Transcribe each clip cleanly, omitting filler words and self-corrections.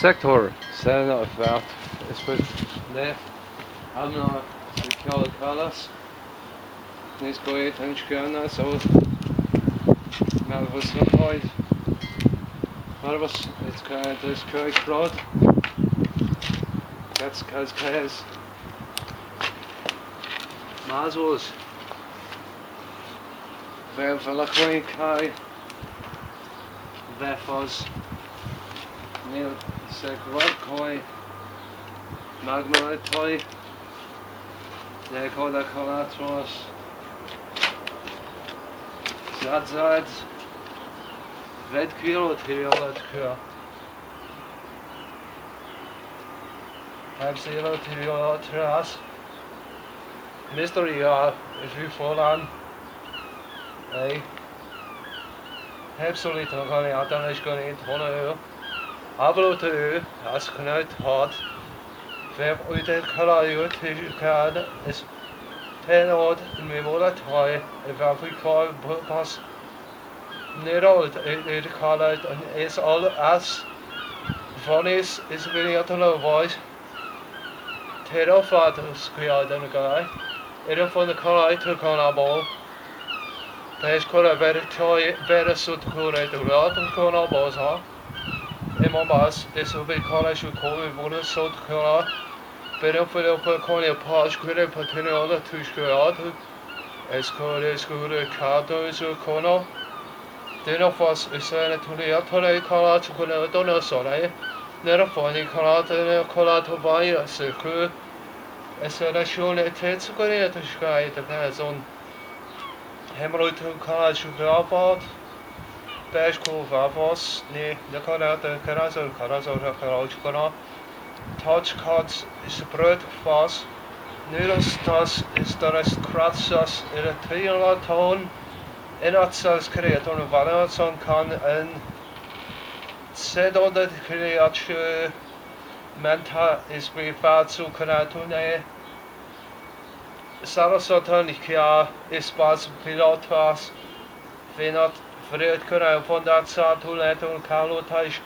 sector sen of that is with ne I'm not secure colors this go and scan so was no point was it's kind of this correct road that's cause mazos ver verlachwyn kai verfos Neil seg rod koi magma toy ne koda kolatros zad red kilo triolet kua zero triolet tras mystery if you fall on hey absolutely kan jag dan is kan inte hålla Ablote as knuit hard. Ver uit het kalajuut kan is tenord in me mola toy if Afrika pas nerod it kalajuut and is all as funnies is really at no voice. Tero fat square den guy. It from the kalajuut to kanabol. There's kola very toy very sut kola to lot of kanabos ha. Bas, this will be college with Colby Bonus, so Kona, better for the Konya Posh, Critter, Patinola, to Square, as called as good cardos or Kono. Then of us is to the Atole Kala to Kona Donna Sole, never finding Kala to Kola to buy a circle. As said, I surely takes a good to Sky, depends on Hemorrhoid to college with the about. Bashko Vavos, ne Nakanata Karazo, Karajkana, Touch Cuts is a bread fast, Nilostas is the rest Kratsas in a triangular tone, Inatsas create on a Valenson can and said all that create Menta is be bad to Kanatune Sarasatan Kia is bas pilotas, Venat. Fred kunna från det satt hon ett hon kallo tash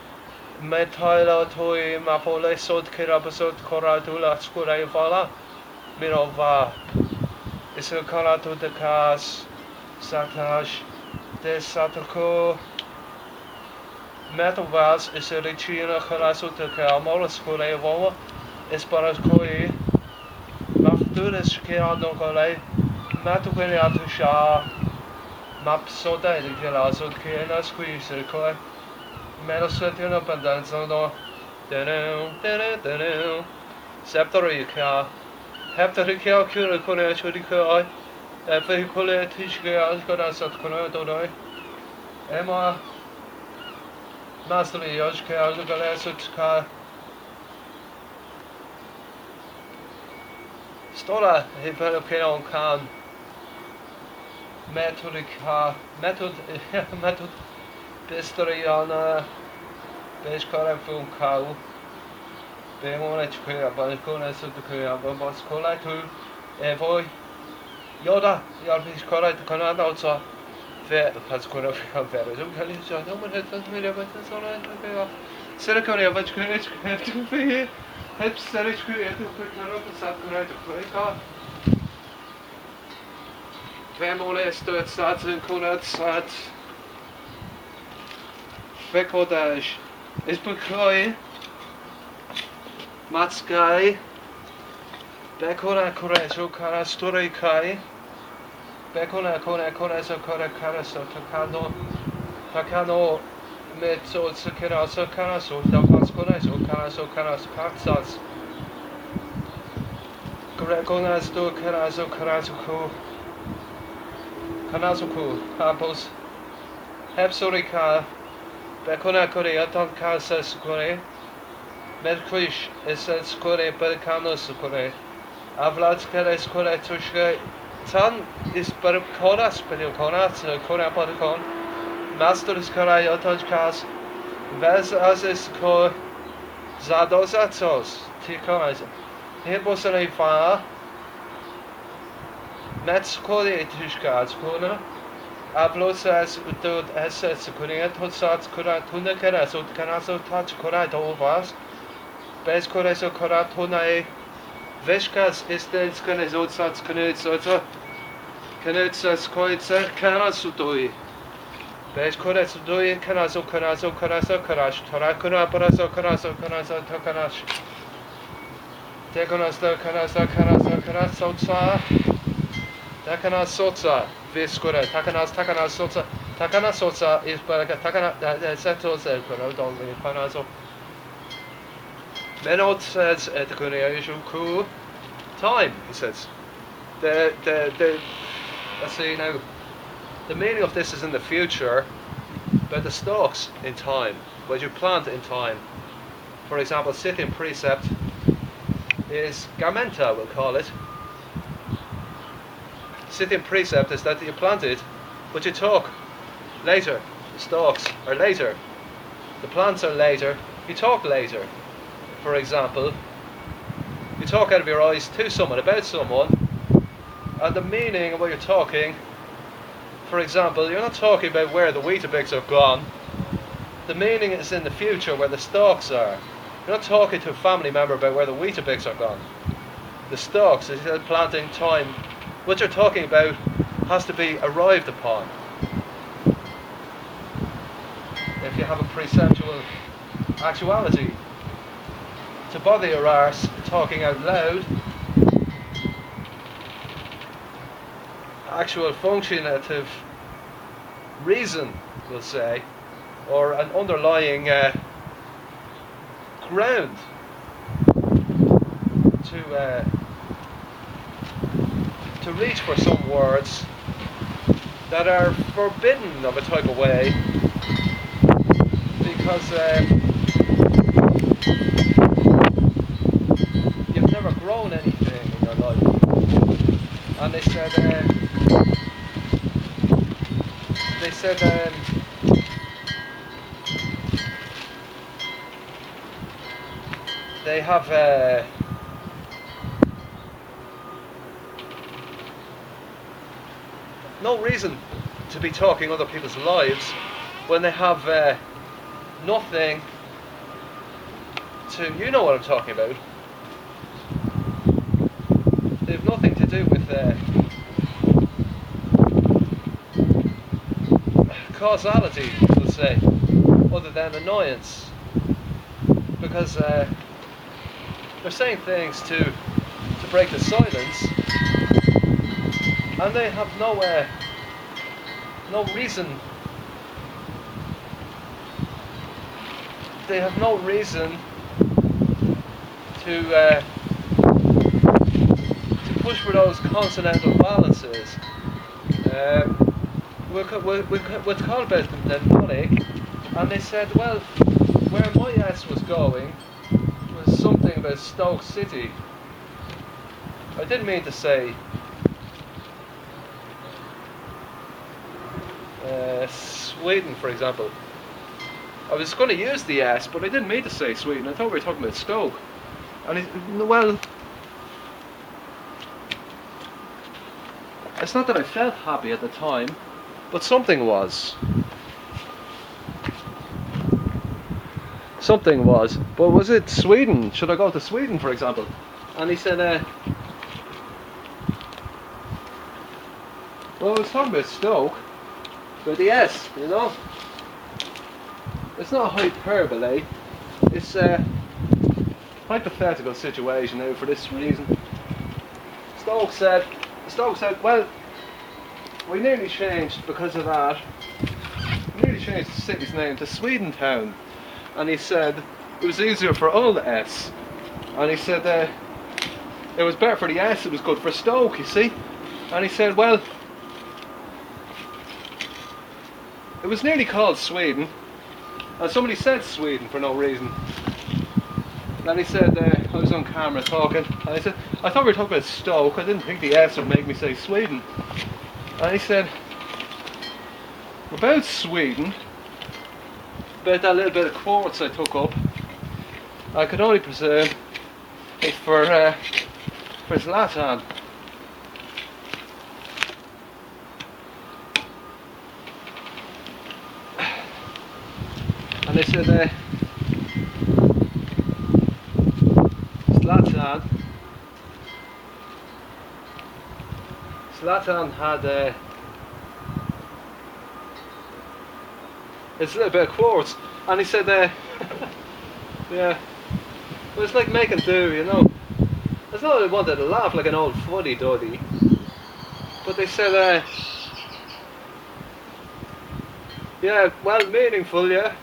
metalla toy mapole sot kerabsot koratula skura I fala mirova is a kalato de kas satash de satoko metovas is a richina kalaso de kamol skura vova is paras koi maftunes kerado kolai matukene atusha Map so that you can also create a squeeze record. Metal setting up and dance on the Scepter you can have to recalculate the actually cry. Every color teach girls got us at Corona. Emma Mastery Yoshka, look at such car. Stola, he fell okay on can. Method Pistory on Beskara film cow. They wanted to clear up, but it's going to clear up, but it's called to a boy Yoda, your fish correct to Canada also. Fair, that's going to become very good. No one has done me, but it's all right. Silicon, but you have to be help Serich create to pick up the South Korea to play car. Family stöd satsen kunnat sat Bekodage is bekoi Matskai Bekona Koreso Kara Story Kai Bekona Kona so Kora Karaso Takano Metso Sakira so Karaso Dapas Koreso Karaso Karas Patsas Korekona Sto Karaso Karasuko Kanazuku, Apples, Hepsorika, Bekona Korea, Don Casas Kore, Merkwish, Essence Kore, Berkanos Kore, Avlatskares Kore Tushka, Tan is Berkonas, Perikonas, Kora Parikon, Masters Kora Yotojkas, Vez Azis Ko Zadosatzos, Tikonas, Hebosane Fa. Met skole tuska skole. Ablosas utod SS kunia tosats kura tuna kera so kanaso touch kora dovas. Bez koreso kora tunae. Veshkas istens kanesot sats kanetsota. Kanetsas koitsa kanasutoi. Bez koreso doi kanaso karash. Tarakuna paraso kanaso tokanash. Tekonasta kanasotsa. Takanasotsa. Viskora. Takanasotsa is baraka setos el korodon kanaso. Menot says at the Kuneyaishu time, he says. Let's see now. The meaning of this is in the future, but the stalks in time, what you plant in time. For example, Scythian precept is Garmenta, we'll call it. Scythian precept is that you plant it, but you talk later. The stalks are later. The plants are later. You talk later. For example, you talk out of your eyes to someone, about someone, and the meaning of what you're talking, for example, you're not talking about where the Weetabix are gone. The meaning is in the future where the stalks are. You're not talking to a family member about where the Weetabix are gone. The stalks, as you said, planting time, what you're talking about has to be arrived upon. If you have a preceptual actuality, to bother your arse talking out loud, actual functionative reason, we'll say, or an underlying ground to reach for some words that are forbidden of a type of way, because you've never grown anything in your life. And they said they have no reason to be talking other people's lives when they have nothing to, you know what I'm talking about. They have nothing to do with causality, we'll say, other than annoyance, because they're saying things to break the silence, and they have no reason. They have no reason to push for those consonantal balances. We'll call about them mnemonic, and they said, well, where my S was going was something about Stoke City. I didn't mean to say Sweden, for example. I was going to use the S, but I didn't mean to say Sweden. I thought we were talking about Stoke. And well, it's not that I felt happy at the time, but something was. Something was. But was it Sweden? Should I go to Sweden, for example? And he said, well, I was talking about Stoke, but the S, you know? It's not hyperbole, it's a hypothetical situation now for this reason. Stoke said, well, we nearly changed because of that. We nearly changed the city's name to Sweden Town. And he said it was easier for all the S. And he said it was better for the S, it was good for Stoke, you see. And he said, well, it was nearly called Sweden. And somebody said Sweden for no reason. Then he said, I was on camera talking, and I said, I thought we were talking about Stoke, I didn't think the S would make me say Sweden. And he said, about Sweden, about that little bit of quartz I took up, I could only presume it's for Zlatan. and they said Zlatan had it's a little bit of quotes, and he said yeah, it was like making do, you know. It's not that I wanted to laugh like an old fuddy-duddy, but they said yeah, well meaningful, yeah.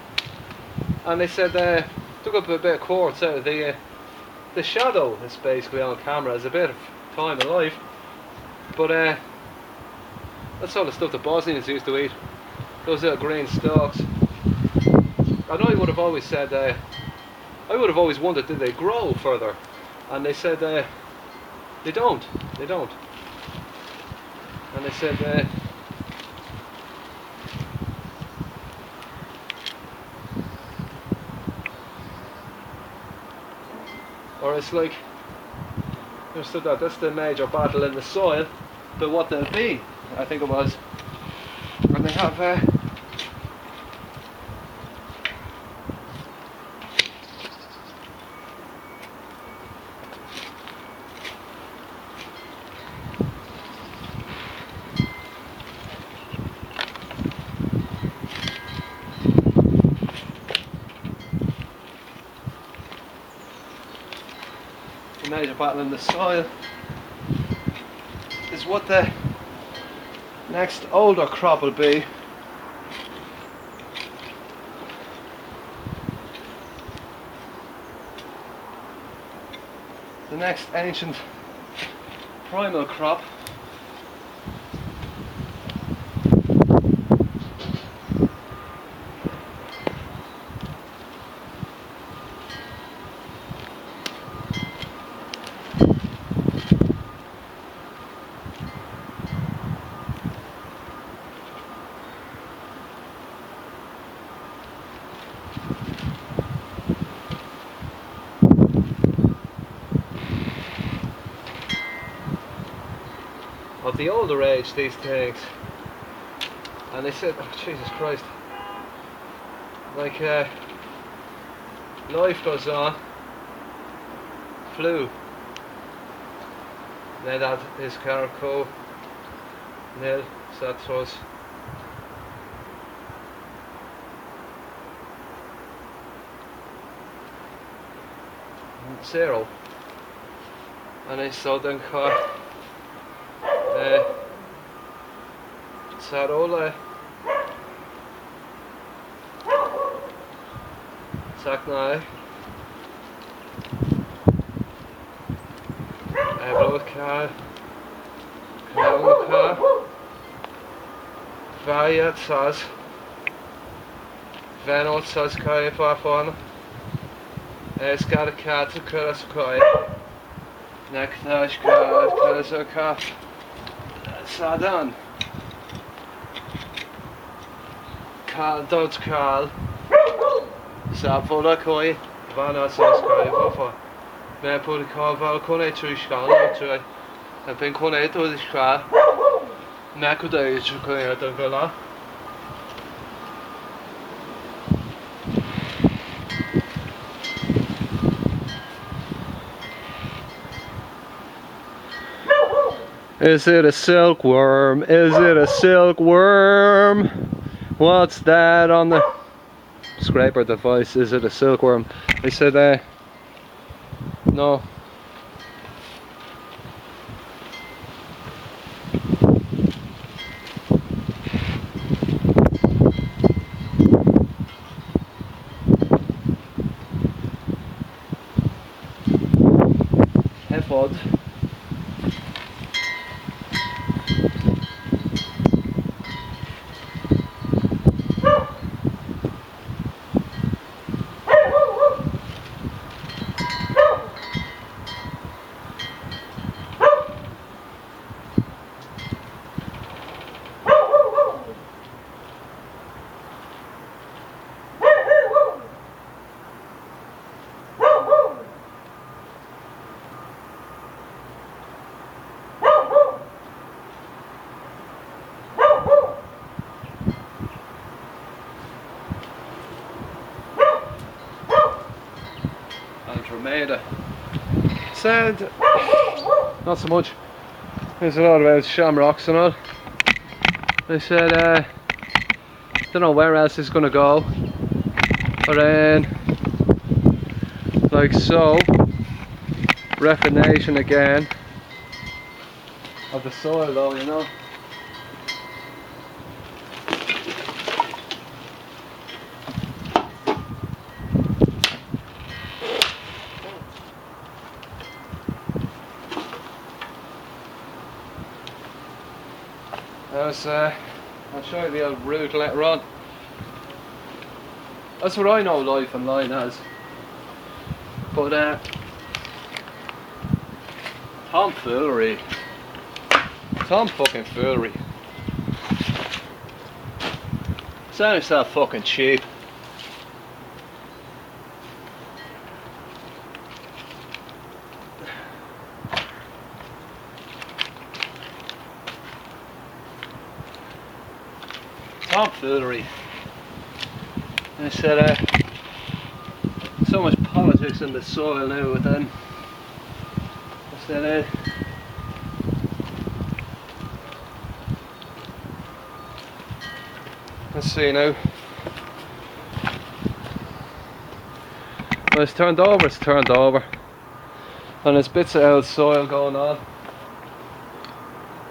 And they said took up a bit of quotes out of the shadow is basically on camera as a bit of time of life, but that's all the stuff the Bosnians used to eat, those little green stalks. And I would have always said I would have always wondered, did they grow further? And they said they don't, and they said or it's like, understood that that's the major battle in the soil, but what they'll be, I think it was, and they have the major battle in the soil is what the next older crop will be. The next ancient primal crop. Of the older age, these things, and they said, oh, Jesus Christ, like life goes on, flu, Nedad is Carco, Nil, Satros, zero, and I saw them car. Sarola Saknai Evloka Kauka Vayat Saz Venot Saz Kai Pafon Eskarkat Kurasukoi Neknashka Kurasuka Sadan Carl Dodds Carl Sapola Koi Vana Saskoi Wafa Mepur Kava Kone Trishkan Try and Pin Kone to the Shka Nakuda Chukoya Dangala. Is it a silkworm? Is it a silkworm? What's that on the scraper device? Is it a silkworm? They said no. Hefod. for made. Said not so much. There's a lot about shamrocks and all. They said don't know where else it's gonna go. But then like so, reclamation again of the soil though, you know. I'll show you the old route later on. That's what I know life online as. But tomfoolery. Tom fucking foolery. Sounds so fucking cheap. Tomfoolery. I said so much politics in the soil now with them. I said let's see now. When it's turned over, it's turned over. And there's bits of old soil going on.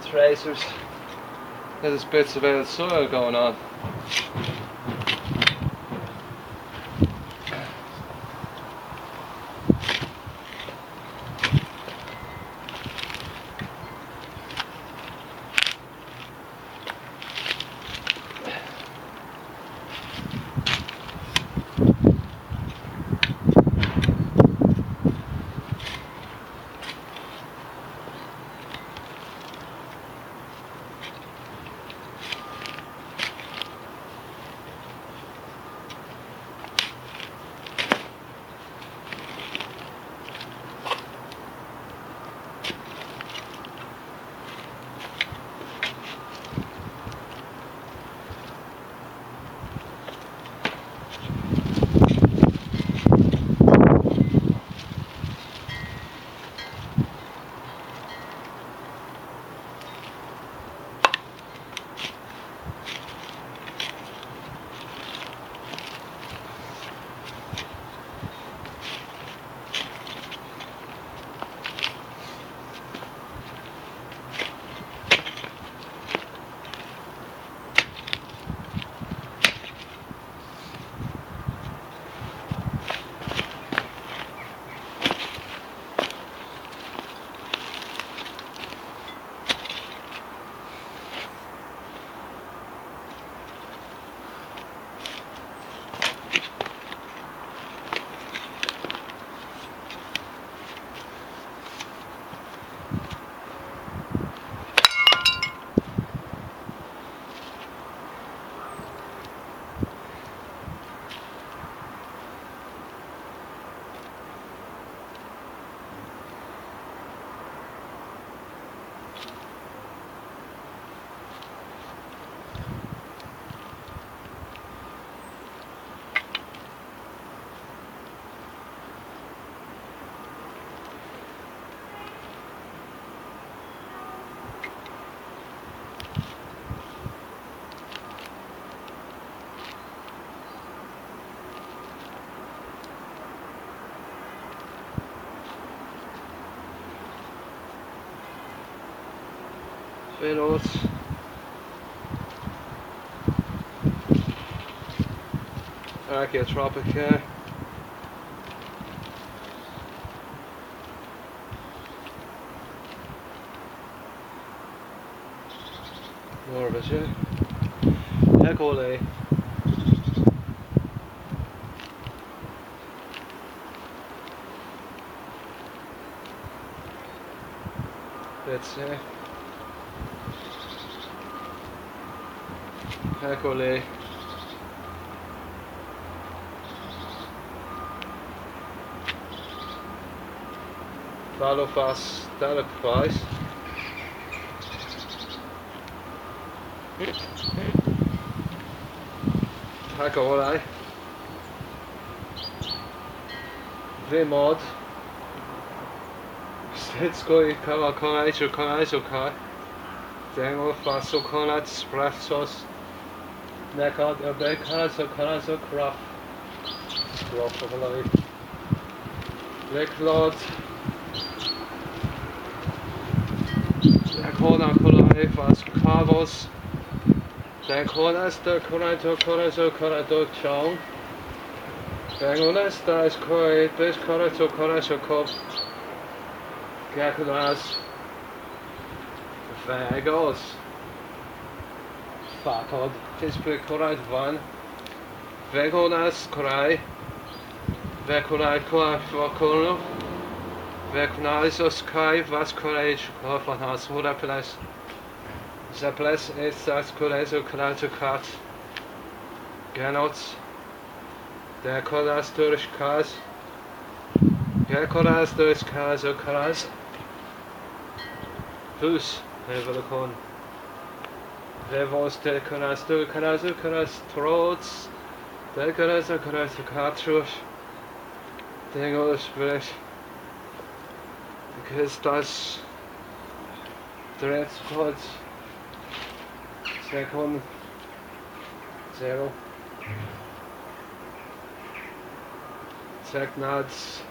Tracers. There's bits of old soil going on. Feroz. Archaeotropic. More of it, yeah. Ecole. That's Ecole. Dalofas, Dalopais. Ecole. mod. Stetskoi kara konai kai. Dengo faso konat sprafsos. Nekad obe kanaso kraf. Kraf of a life. Leklod. Kona kolai fas kavos. Den konas der konato chong. Bengonas da is koi des konaso kop. Gakunas. Vagos. Fakod. Tispre korai van. Vegonas korai. Vekorai koa fakono. Vekonalisos kai vas korai kofanas horapelas. Zaples estas koreso kanato kat. Ganots. Der kolas durch kas. Der kolas durch kas o kalas. Fus. Hevelakon. Vevos de konasto kanazo kanas trots. De kanazo kanato katrush. Dengo spirit. Because das direct squads. Second 0. Technods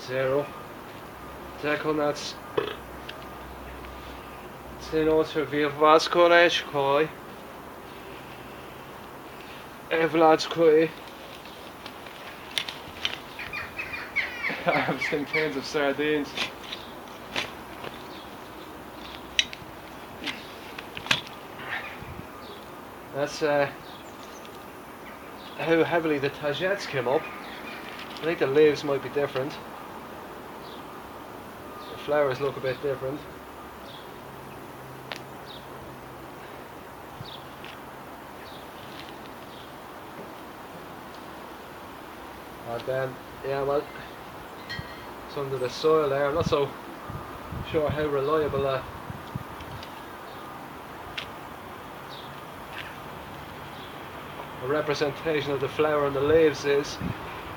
0. Technods Tinoter Vivas Koresh Koi Evlads Koi. I have some cans of sardines. That's how heavily the tagettes came up. I think the leaves might be different. The flowers look a bit different. And then, yeah, well, it's under the soil there. I'm not so sure how reliable a representation of the flower and the leaves is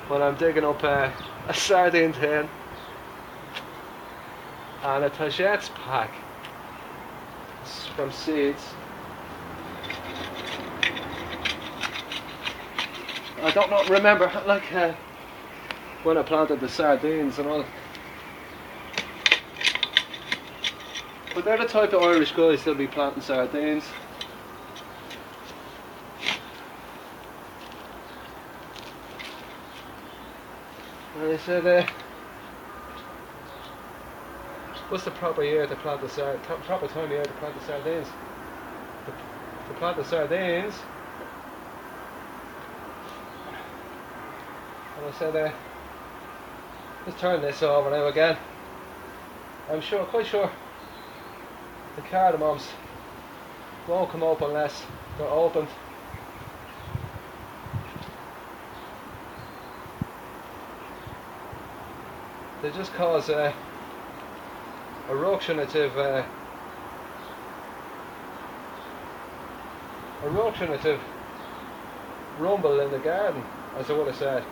when I'm digging up a sardine tin and a tagettes pack from seeds. I don't know, remember like when I planted the sardines and all. But they're the type of Irish guys that'll be planting sardines. And they said, what's the proper year to plant the proper time of year to plant the sardines? To plant the sardines. And I said, let's turn this over now again. I'm quite sure, the cardamoms won't come up unless they're opened. They just cause eruptionative rumble in the garden, as I would have said.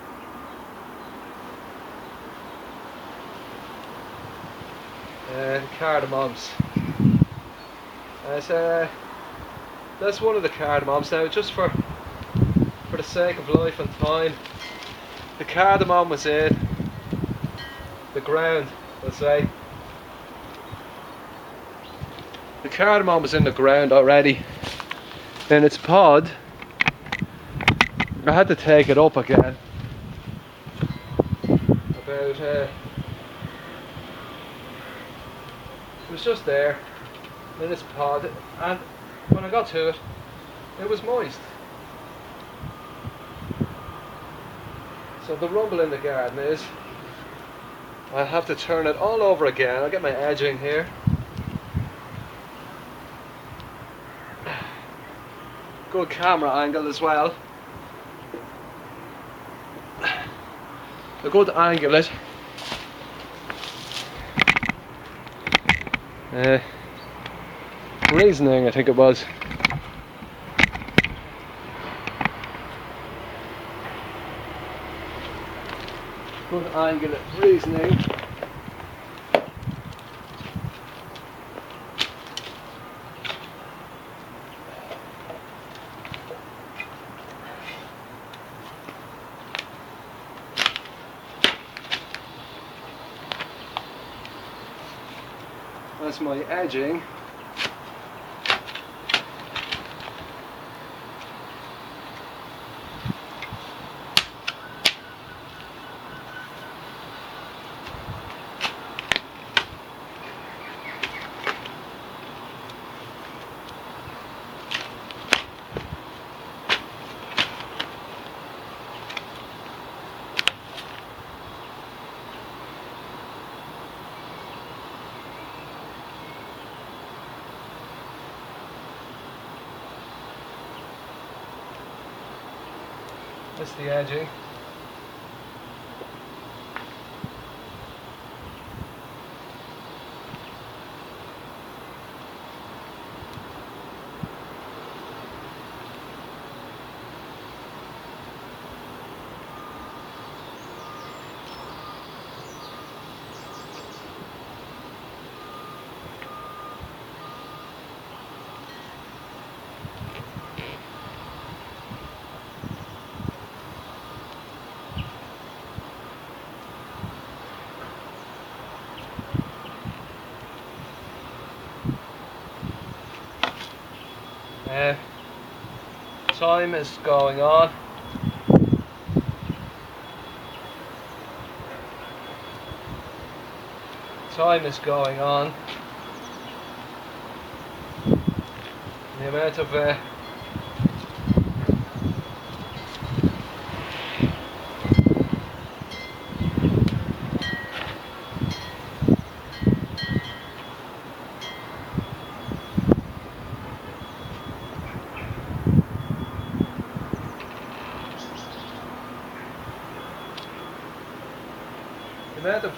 Cardamoms. That's one of the cardamoms. Now, just for the sake of life and time, the cardamom was in the ground, let's say. The cardamom was in the ground already in its pod. I had to take it up again about it was just there in its pod, and when I got to it, it was moist. So the rumble in the garden is I'll have to turn it all over again. I'll get my edging here. Good camera angle as well. A good angle it. Reasoning, I think it was. good angle of reasoning. That's my edging. That's the edging. Time is going on. Time is going on. The amount of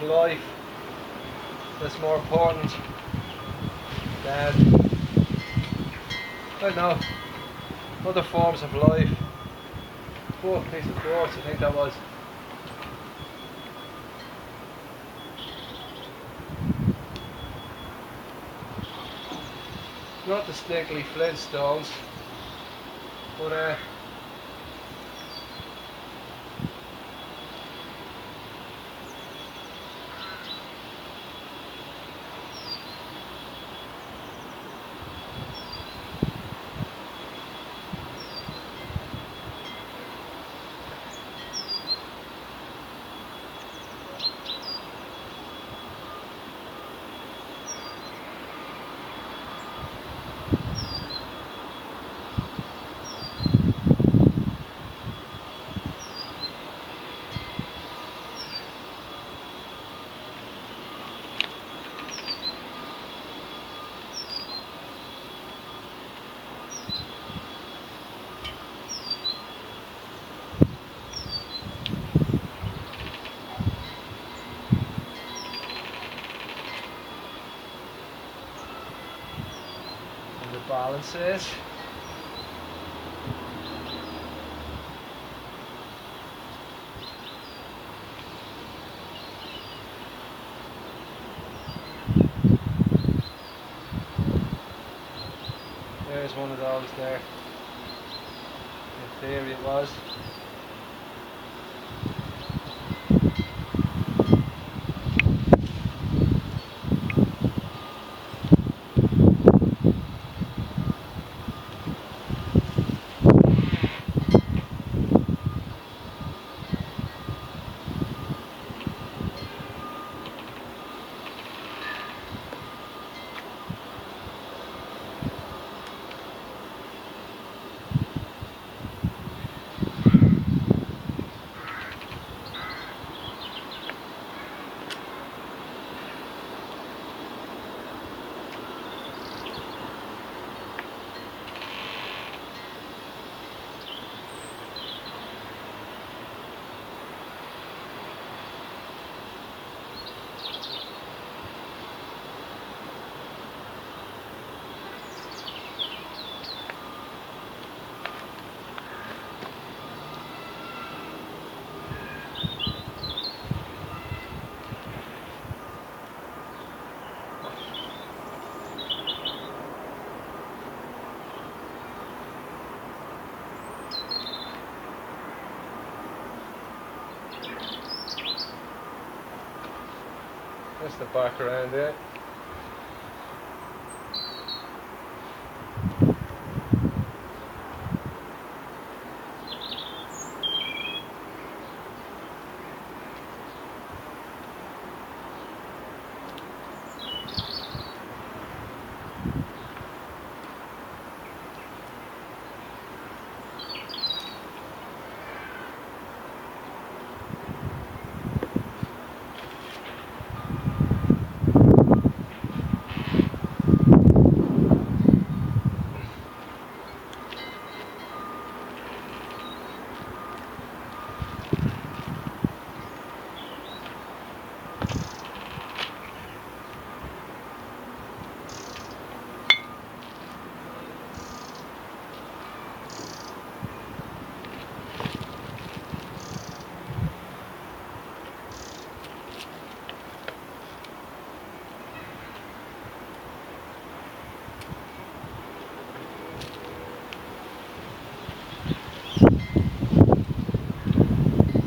life that's more important than, I don't know, other forms of life. 4 piece of quartz, I think that was. Not the stickly flintstones, but and the balances. There's one of those there. In theory it was. That's the back around there.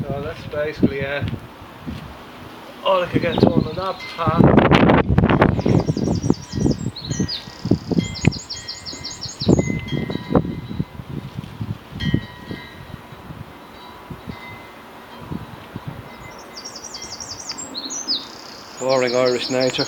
So that's basically all I could get done on that part. Boring Irish nature.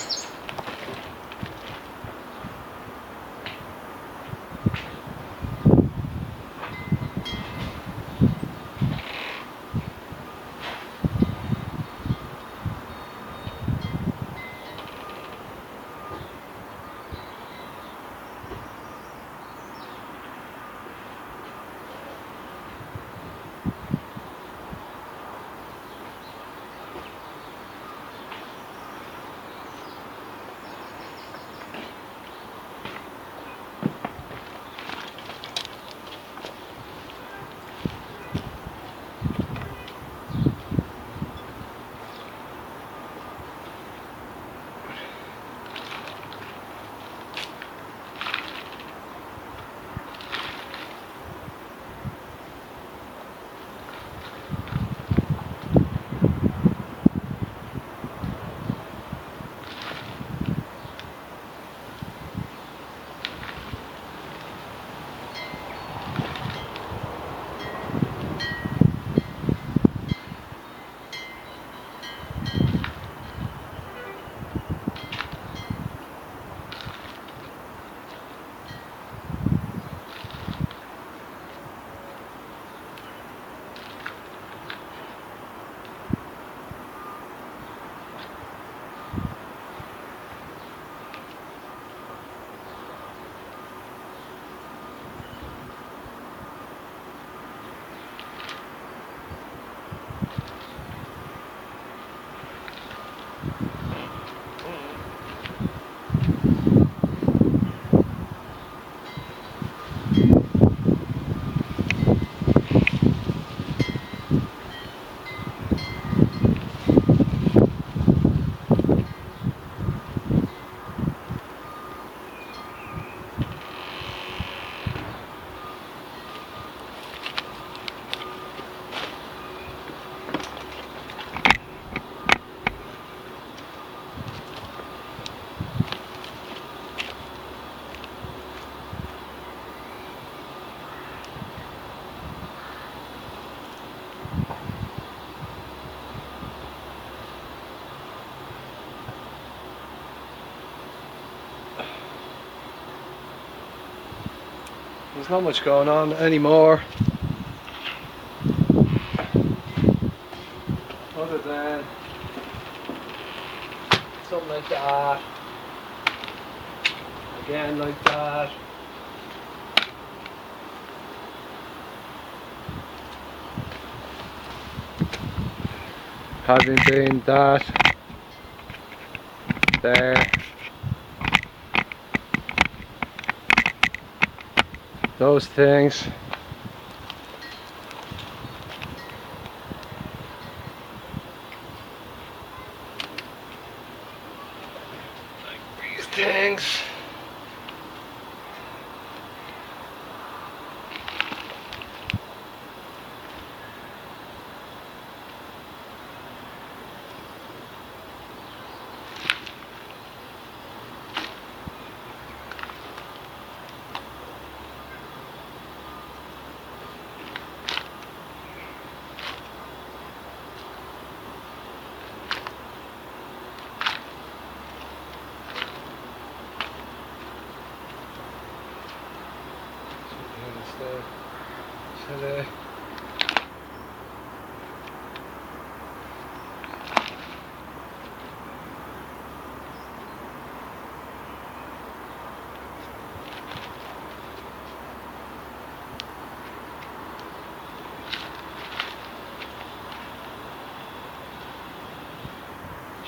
There's not much going on anymore, other than something like that, again like that. Having been that, there, those things. Like these things.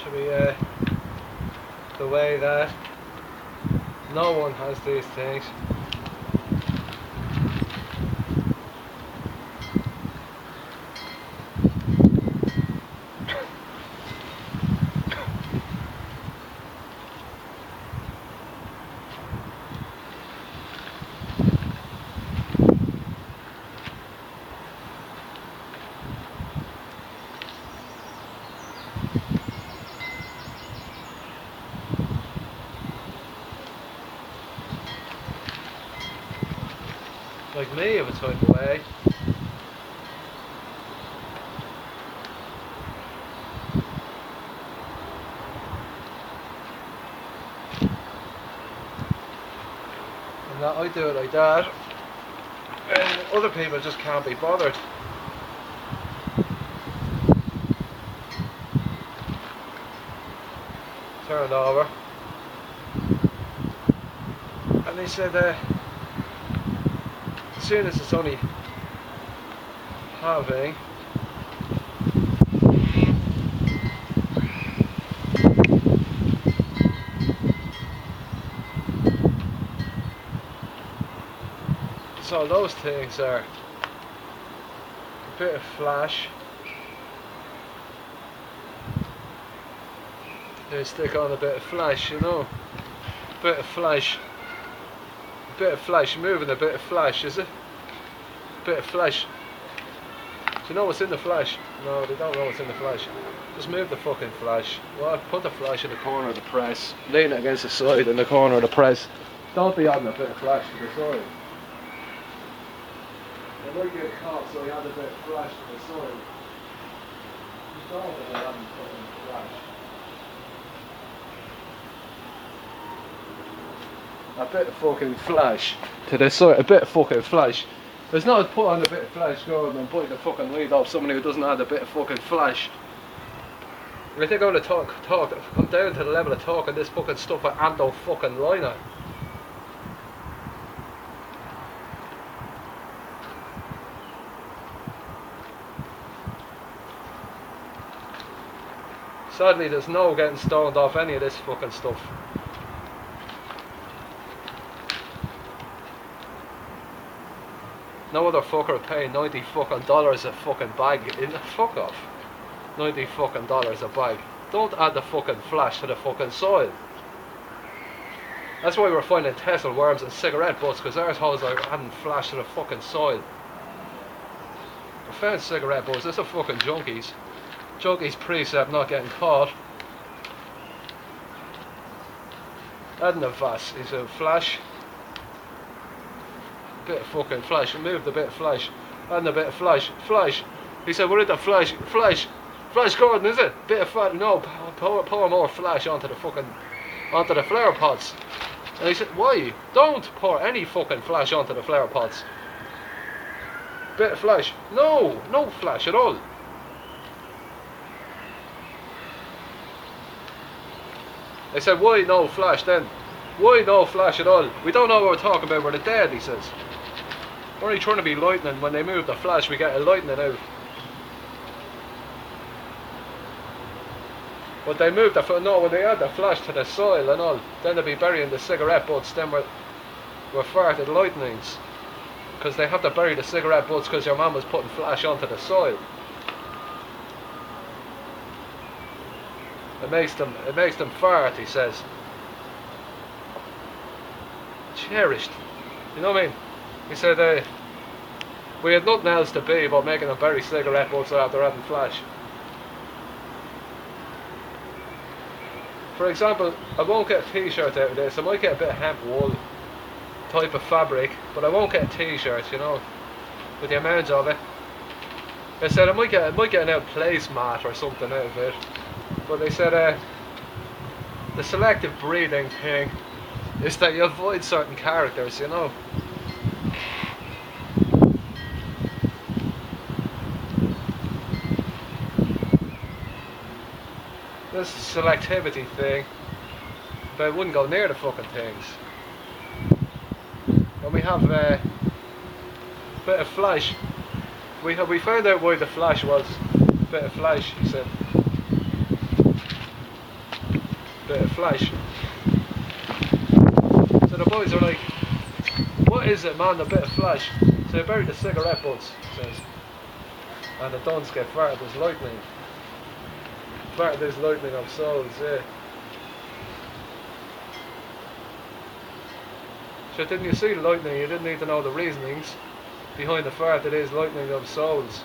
should be the way that no one has these things. Like me, if it's type away. And that I do it like that. And other people just can't be bothered. Turn it over. And they said as soon as it's only having so those things are a bit of flash. They stick on a bit of flash, you know. Bit of flash. Bit of flash, moving a bit of flash, is it? Bit of flash. Do you know what's in the flash? No, they don't know what's in the flash. Just move the fucking flash. Well, put the flash in the corner of the press. Lean it against the side in the corner of the press. Don't be adding a bit of flash to the side. It might get caught, so you add a bit of flash to the side. You don't want to add fucking flash. A bit of fucking flash to the side, a bit of fucking flash. There's no put on a bit of flash going and putting the fucking lead off somebody who doesn't add a bit of fucking flash. I think I'm gonna come down to the level of talking this fucking stuff at Anto fucking Liner. Sadly, there's no getting stoned off any of this fucking stuff. No other fucker would pay $90 fucking dollars a fucking bag in the fuck off. $90 fucking dollars a bag. Don't add the fucking flash to the fucking soil. That's why we're finding Tesla worms and cigarette butts, because ours hoes are adding flash to the fucking soil. We found cigarette butts, this are fucking junkies. Junkies precept not getting caught. Adding a vas is a flash. Bit of fucking flash, move the bit of flash, and a bit of flash, flash. He said, "What is the flash? Flash Gordon, is it? Bit of flash? No, pour more flash onto the flower pots." And he said, "Why? Don't pour any fucking flash onto the flower pots. Bit of flash? No flash at all." They said, "Why no flash then? Why no flash at all? We don't know what we're talking about. We're the dead," he says. We're only trying to be lightning. When they move the flash, we get a lightning out. But they moved when they add the flash to the soil and all, then they'll be burying the cigarette butts. Then we're farted lightnings, because they have to bury the cigarette butts because your mum was putting flash onto the soil. It makes them fart, he says. Cherished. You know what I mean? He said, we had nothing else to be but making them bury cigarette butts after adding flash. For example, I won't get a t-shirt out of this. I might get a bit of hemp wool type of fabric, but I won't get a t-shirt, you know, with the amount of it. They said I might get an out placemat or something out of it. But they said the selective breeding thing is that you avoid certain characters, you know. This selectivity thing, but I wouldn't go near the fucking things. And we have a bit of flash. We found out why the flash was a bit of flash, he said. Bit of flash. So the boys are like, what is it, man, a bit of flash? So they buried the cigarette butts, he says. And the duns get farted as lightning. Farted as lightning of souls, yeah. So didn't you see the lightning? You didn't need to know the reasonings behind the fart. It is lightning of souls.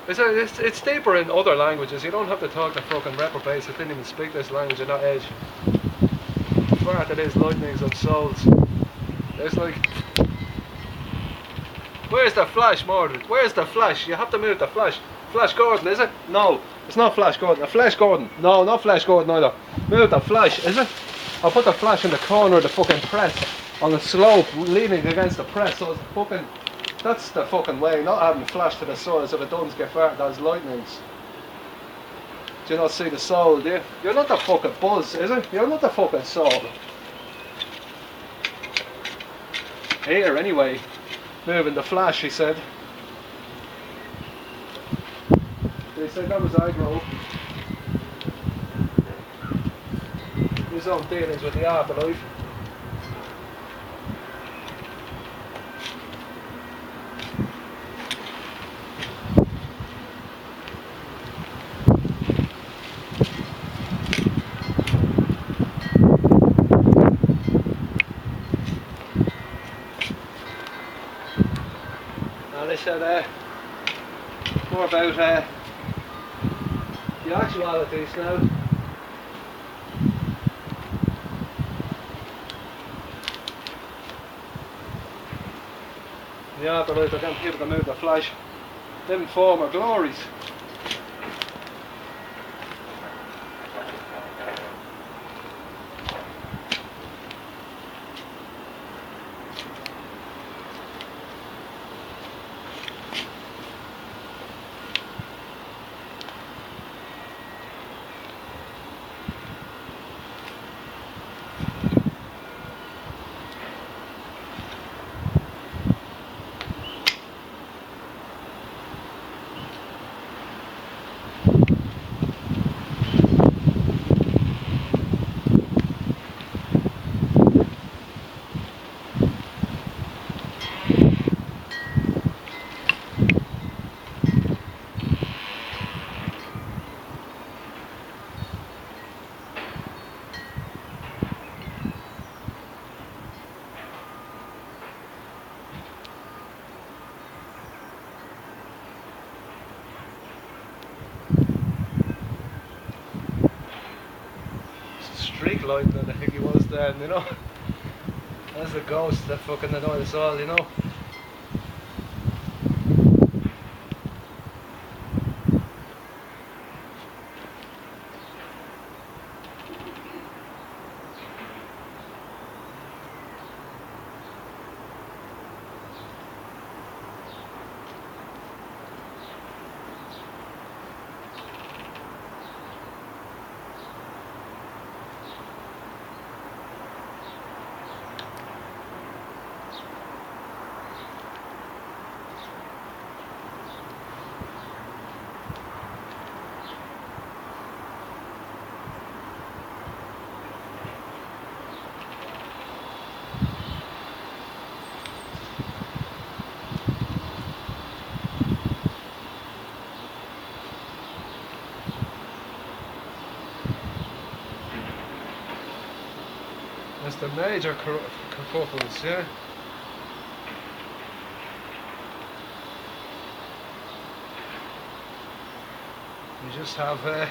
It's deeper in other languages. You don't have to talk to fucking reprobates that didn't even speak this language at that age. Fart, it is lightnings of souls. It's like, where's the flash, Mordred? Where's the flash? You have to move the flash. Flash Gordon, is it? No, it's not Flash Gordon. A Flash Gordon. No, not Flash Gordon either. Move the flash, is it? I'll put the flash in the corner of the fucking press on the slope, leaning against the press. So it's fucking, that's the fucking way. Not having flash to the side so the duns get farted as lightnings. Do you not see the soul, do you? You're not the fucking buzz, is it? You're not the fucking soul. Here, anyway. Moving the flash, he said. They said that was aggro. His own dealings with the afterlife. And they said more about the actualities now. The afterlife, I can't people to move the flash. Them former glories. Streak lightning, I think he was then, you know. That's the ghost that fucking annoyed us all, you know. That's the major kerfuffles, yeah. You just have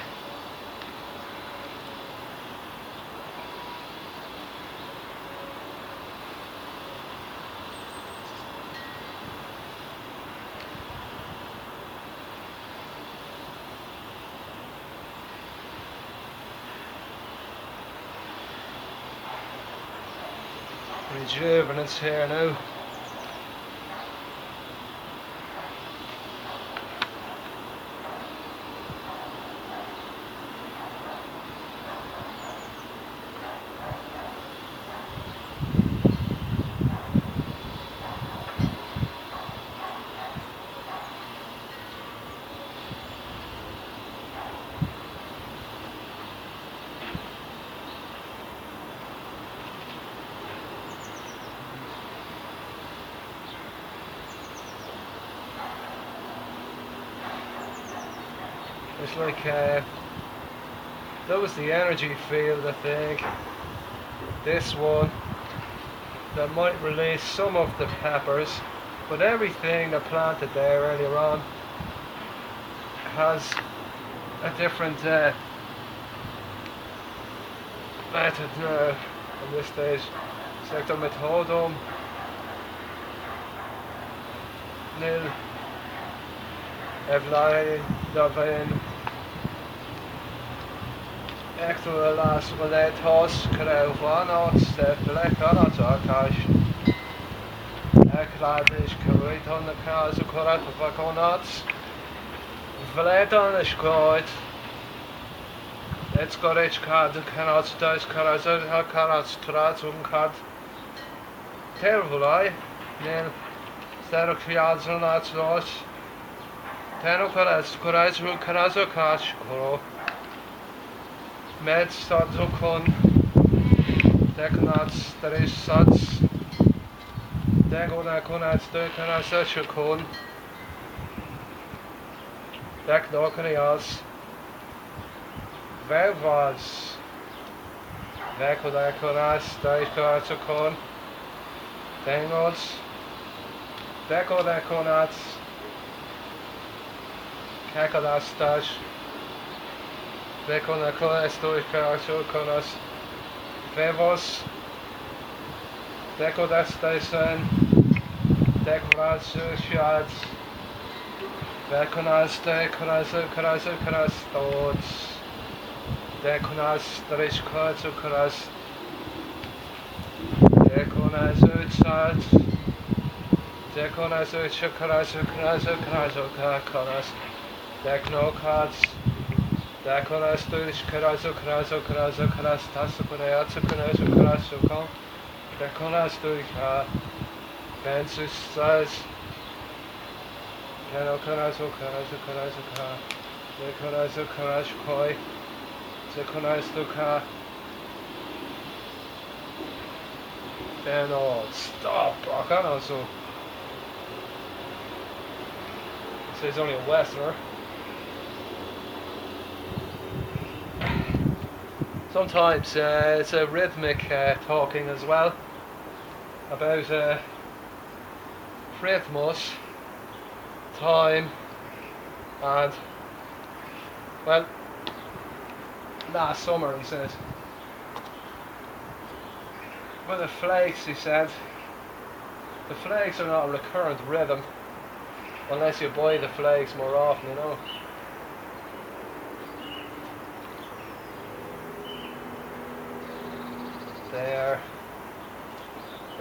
rejuvenance here now. It's like that was the energy field, I think. This one that might release some of the peppers, but everything that planted there earlier on has a different method now at this stage. Sector methodum nil evlai daven actual las relatos creuvanos flecanos arcash ecladish cariton the cars of coratovaconots vleton is quite. Let's go rich card cannot dice cards cannot strats card terrible nel zero fiats on that loss teno cards courage carazo cash coro med starts con deconats there is sats degona conats de canasacho con decnocanias Vervas Vekodakonas Daikoratsokon Dengots Dekodakonats Kakodastash Vekodakonas Doikarasokonas Vevos Dekodastaisen Dekorasoshads Vekonas Dekorasokonas Dots Dekonas Drishkats Ukras Dekonas Utsats Dekonas Uchakaras Ukras Ukras Ukras Deknokats Dekonas Drishkaras Ukras Ukras Ukras Tasukunayats Ukunas Ukras Ukon Dekonas Drika Bensus Saz Denokanas Ukras Ukras Ukras Dekonas Ukras Koi Dekonas Duka Benod stop I can't also so he's only a westerner. Sometimes it's a rhythmic talking as well about rhythmus, time and well last summer he said with the flakes he said the flakes are not a recurrent rhythm unless you buy the flakes more often, you know. There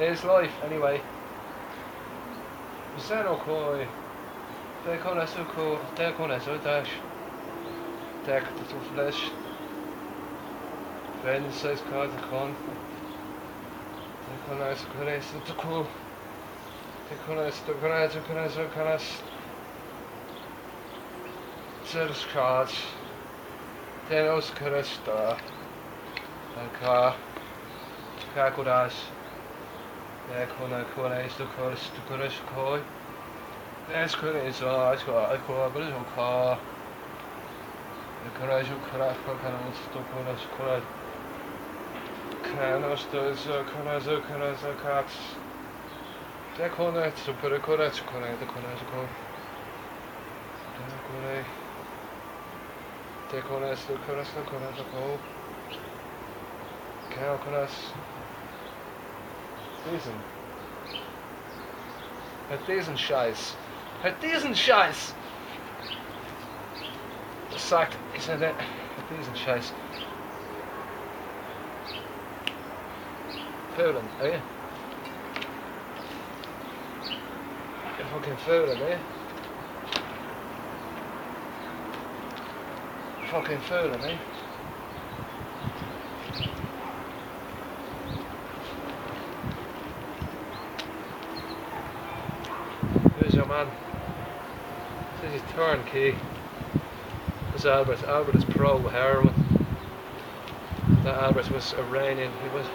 is life anyway. Zenokoi Dekonasuko Dekonasudash Dek to flesh Wenn says card con Dekonas Kunes to cool Dekonas Zers cards Denos Kuresta Ka Kakudas Dekona Kunes to Kuris Koi That's Kunis I call a little car the Kuraju Kuras Kokanos to Kunas Kuras Kanos does Kanazo cats Deconet to put a correct connect the Konazako Decones to Kurasa Konazako Kalkonas diesen Scheiß diesen Scheiß sagt isn't it diesen Scheiß Fooling, are you? You're fucking fooling, are you? Fucking fooling, eh? Who's your man? This is turnkey. This Albert. Albert is pro heroin. That Albert was Iranian. He was.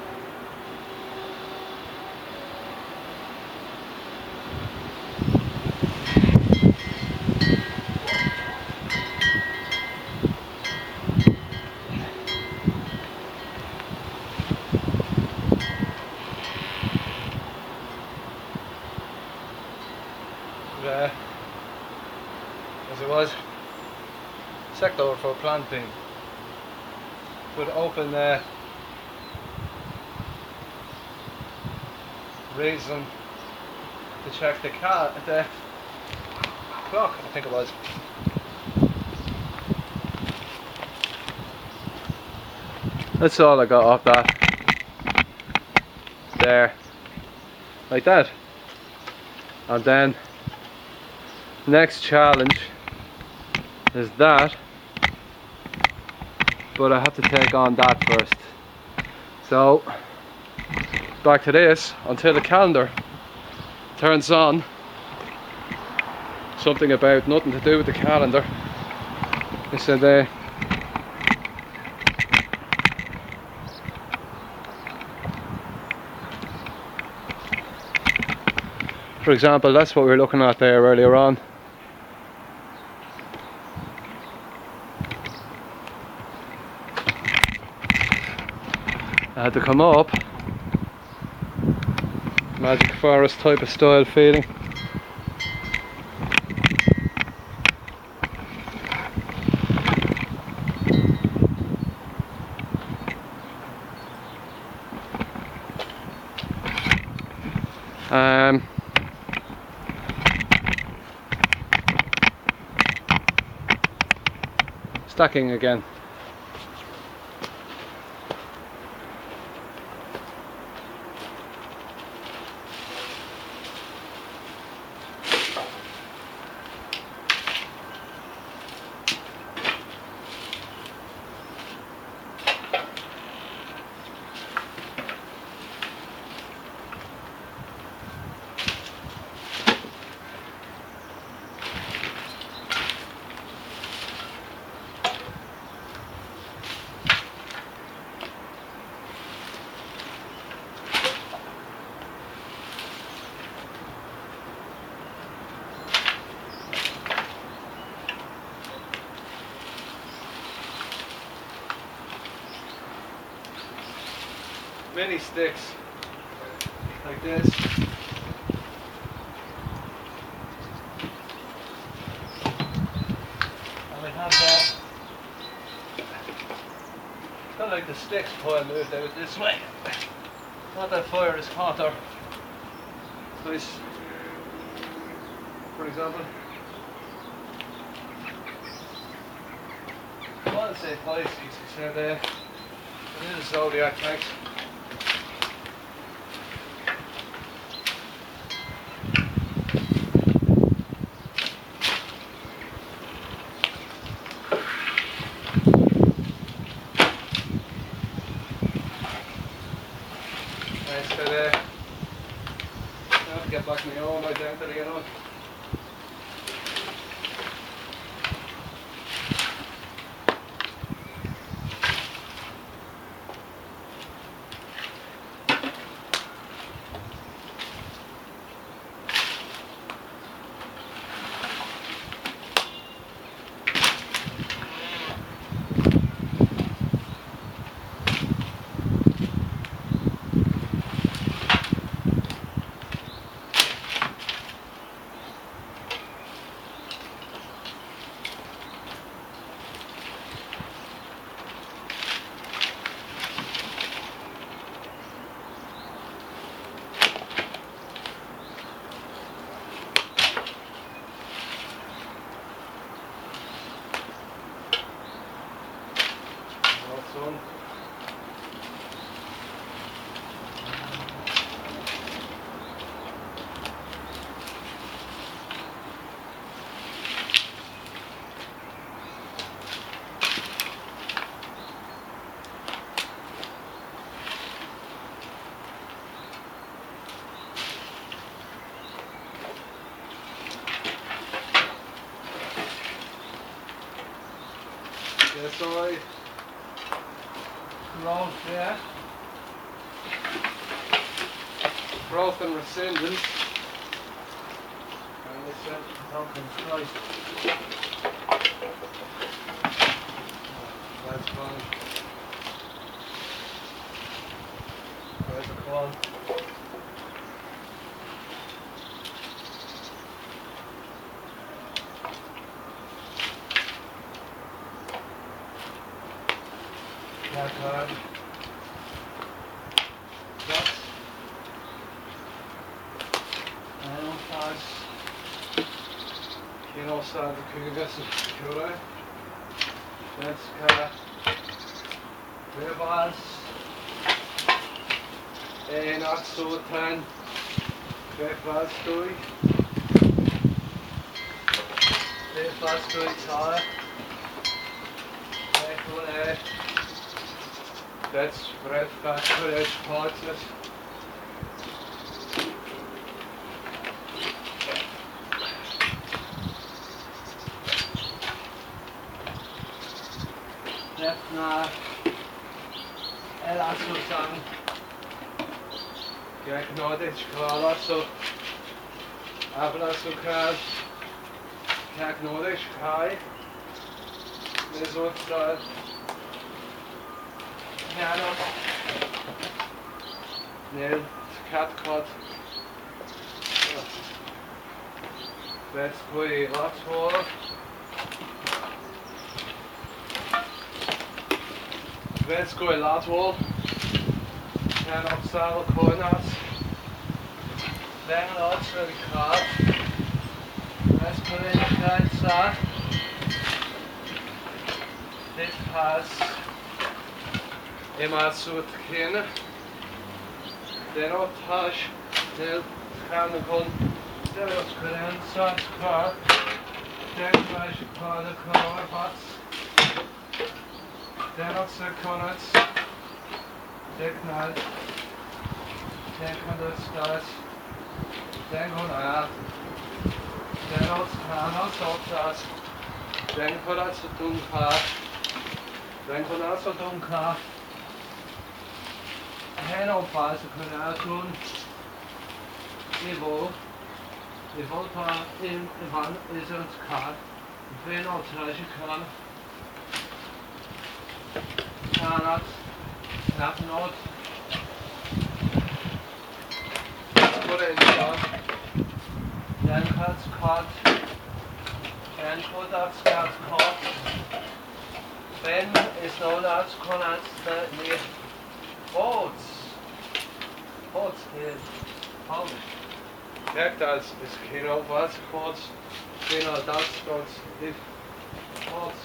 tractor for planting. Could open reason to check the clock, I think it was. That's all I got off that. There. Like that. And then next challenge is that, but I have to take on that first. So back to this until the calendar turns on. Something about nothing to do with the calendar. They said for example, that's what we were looking at there earlier on. I had to come up, Magic Forest type of style feeling. Stacking again. Mini sticks like this. And I have that. Kind of like the sticks pile moved out this way. Not that fire is hotter. Nice. For example, I want to say 5, 6, 7 there. It is a Zodiac tank. So I have to get back to my own identity, you know. Awesome. This side, growth there, growth and rescindance, and this pumpkin slice. That's fine. There's the claw. card. Dat. En dan pas. Geen afstaan, dan kun je best een that's card. Weer was. En achterzoten. Weer was durch. Weer was durch zahlen. That's red fast for red parts. Left naar elasto sang. Kijk nou dit elasto. Ablasto kaas. Kijk nou dit kai. Dit wordt dat. Ja dan. Nee, cat cut. Let's play lots more. Let's go lateral. En opstaan corners. Then lots of cut. Let's put in the right side. Dit has immer zu kennen. Den op TOSH del gaan kon. Den op skren sat kar. Den TOSH kar de kar vats. Den op sekonds. Den knall. Den kan det stas. Den kon er. Den op kan das. Den kan det så dunkar. Den kan det så dunkar. Hen op fase kunne jeg kun niveau på en vand i sådan et kart. Find op TOSH kan. Knap not. Put it in the then cut. And put that cut. Then is known as constantly boats. Boats is Polish. Kijk, dat is geen opwaarts boats. Geen dat boats. Dit boats.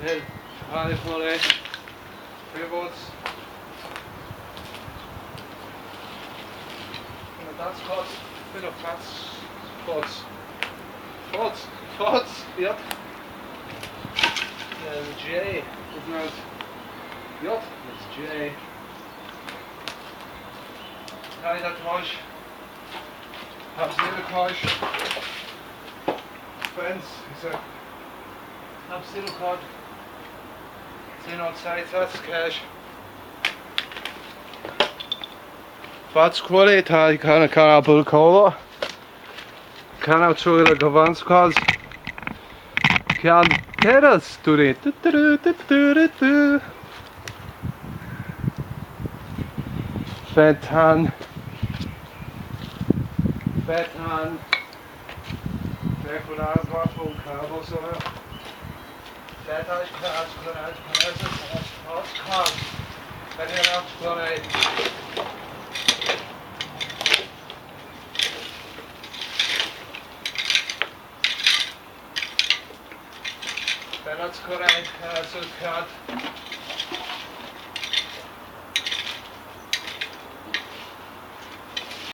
Nee, ga ik maar eens. Twee boats. Dat is boats. Veel of boats. Boats. Yep. And J is not J, it's J. Kijk dat TOSH. Absolute TOSH. Friends, is a absolute card. Seen outside, that's cash. What's quality? Kan apple cola. Kan ook zo de gewans cards. Kan terras doen it. Betan. Regular waffle kabel zo. Dat is klaar. Ben je afgesproken? Ben dat correct? Zo gaat.